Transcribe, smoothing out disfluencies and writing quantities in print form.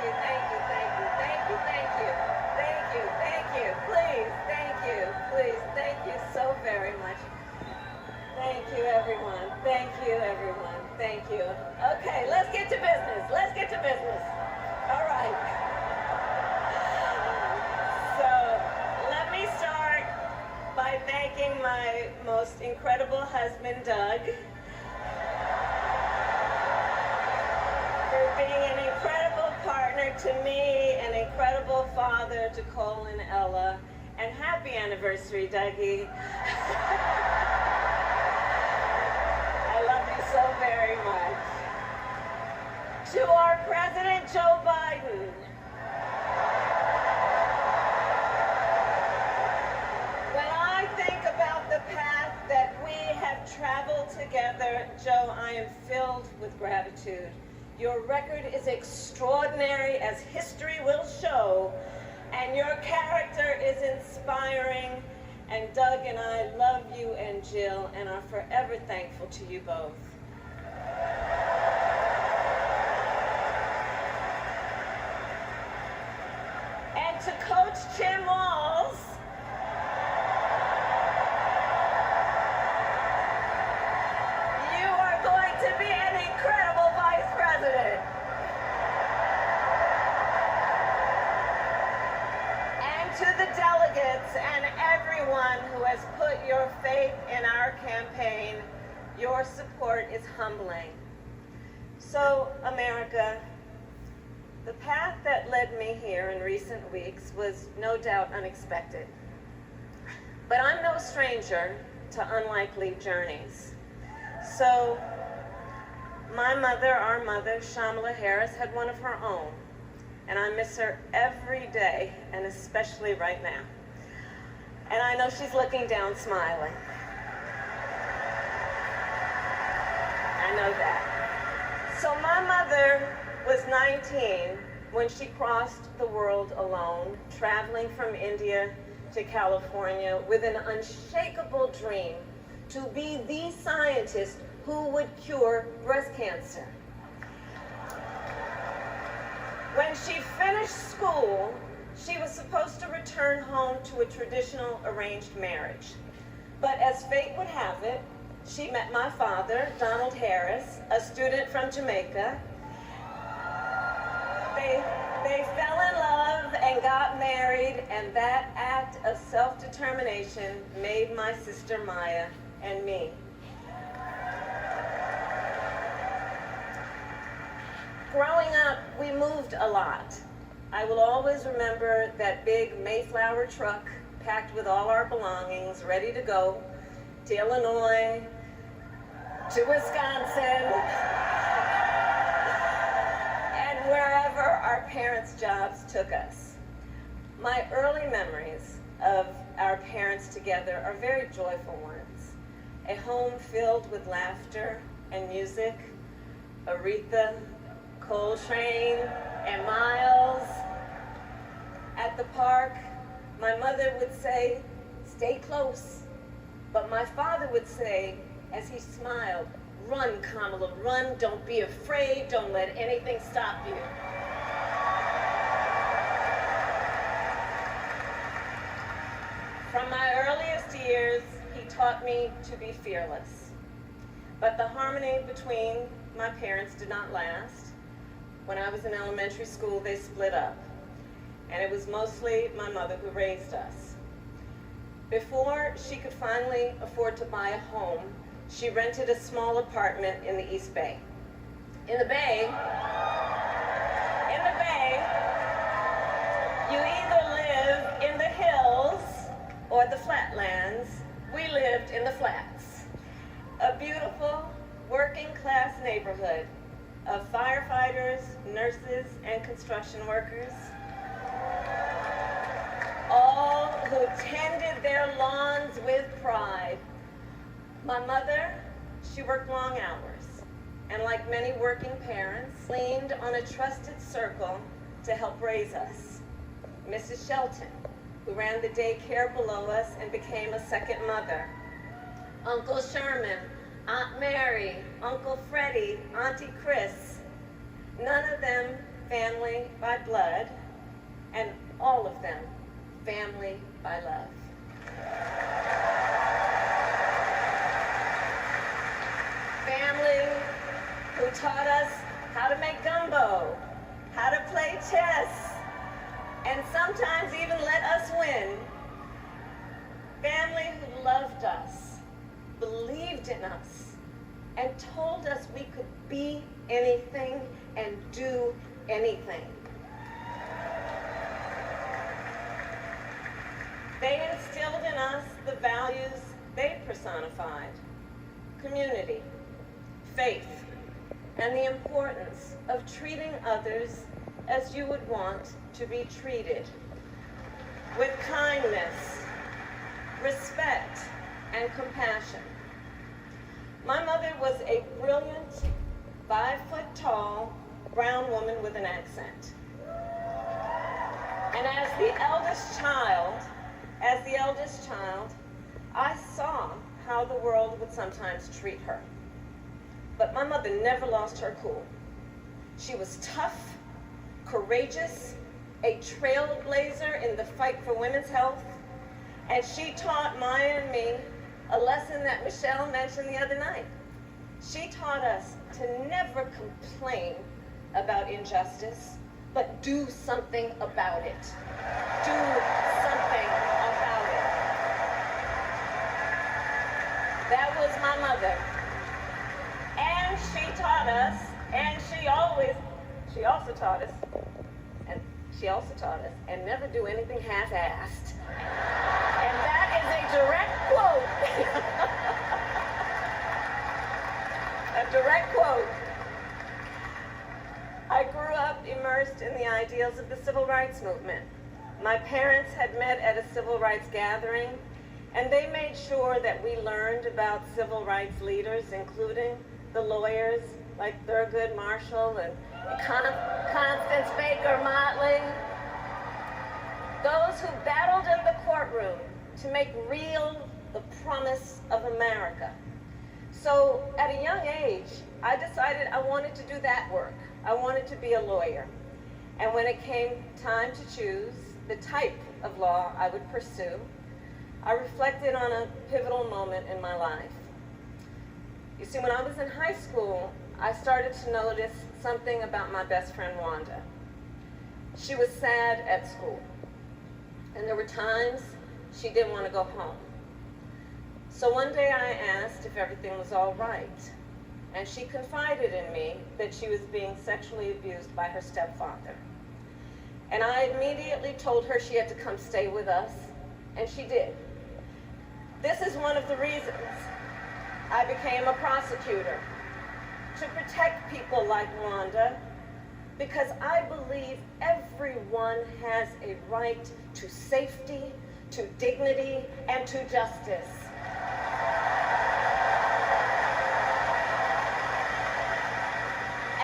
you, thank you, thank you, thank you, thank you, thank you, thank you, please, thank you so very much. Thank you, everyone. Thank you, everyone. Thank you. Okay, let's get to business. Let's get to business. All right. So, let me start by thanking my most incredible husband, Doug, for being an incredible partner to me, an incredible father to Cole and Ella, and happy anniversary, Dougie. I love you so very much. To our President Joe Biden, when I think about the path that we have traveled together, Joe, I am filled with gratitude. Your record is extraordinary, as history will show, and your character is inspiring. And Doug and I love you and Jill and are forever thankful to you both. And to Coach Jim Walls, you are going to be an incredible vice president. And to the delegates and everyone who has put your faith in our campaign, your support is humbling. So, America, the path that led me here in recent weeks was no doubt unexpected. But I'm no stranger to unlikely journeys. So, my mother, our mother, Kamala Harris, had one of her own. And I miss her every day, and especially right now. And I know she's looking down smiling. I know that. So my mother was 19 when she crossed the world alone, traveling from India to California with an unshakable dream to be the scientist who would cure breast cancer. When she finished school, she was supposed to return home to a traditional arranged marriage. But as fate would have it, she met my father, Donald Harris, a student from Jamaica. They fell in love and got married, and that act of self-determination made my sister Maya and me. Growing up, we moved a lot. I will always remember that big Mayflower truck packed with all our belongings, ready to go to Illinois, to Wisconsin, and wherever our parents' jobs took us. My early memories of our parents together are very joyful ones. A home filled with laughter and music, Aretha, Coltrane, and Miles. At the park, my mother would say, "Stay close." But my father would say, as he smiled, "Run, Kamala, run. Don't be afraid. Don't let anything stop you." From my earliest years, he taught me to be fearless. But the harmony between my parents did not last. When I was in elementary school, they split up. And it was mostly my mother who raised us. Before she could finally afford to buy a home, she rented a small apartment in the East Bay. In the Bay, you either live in the hills or the flatlands. We lived in the flats. A beautiful working-class neighborhood of firefighters, nurses, and construction workers, all who tended their lawns with pride. My mother, she worked long hours, and like many working parents, leaned on a trusted circle to help raise us. Mrs. Shelton, who ran the daycare below us and became a second mother. Uncle Sherman, Aunt Mary, Uncle Freddie, Auntie Chris. None of them family by blood, and all of them family by love. Family who taught us how to make gumbo, how to play chess, and sometimes even let us win. Family who loved us, believed in us, and told us we could be anything and do anything. They instilled in us the values they personified: community, faith, and the importance of treating others as you would want to be treated, with kindness, respect, and compassion. My mother was a brilliant, 5-foot-tall, brown woman with an accent. And as the eldest child, I saw how the world would sometimes treat her. But my mother never lost her cool. She was tough, courageous, a trailblazer in the fight for women's health, and she taught Maya and me a lesson that Michelle mentioned the other night. She taught us to never complain about injustice, but do something about it. Do something about it. That was my mother. And she taught us, and she also taught us, and never do anything half-assed. And that is a direct quote. A direct quote. I grew up immersed in the ideals of the civil rights movement. My parents had met at a civil rights gathering, and they made sure that we learned about civil rights leaders, including the lawyers like Thurgood Marshall and Constance Baker Motley, those who battled in the courtroom to make real the promise of America. So at a young age, I decided I wanted to do that work. I wanted to be a lawyer. And when it came time to choose the type of law I would pursue, I reflected on a pivotal moment in my life. You see, when I was in high school, I started to notice something about my best friend, Wanda. She was sad at school, and there were times she didn't want to go home. So one day I asked if everything was all right, and she confided in me that she was being sexually abused by her stepfather. And I immediately told her she had to come stay with us, and she did. This is one of the reasons I became a prosecutor, to protect people like Wanda, because I believe everyone has a right to safety, to dignity, and to justice.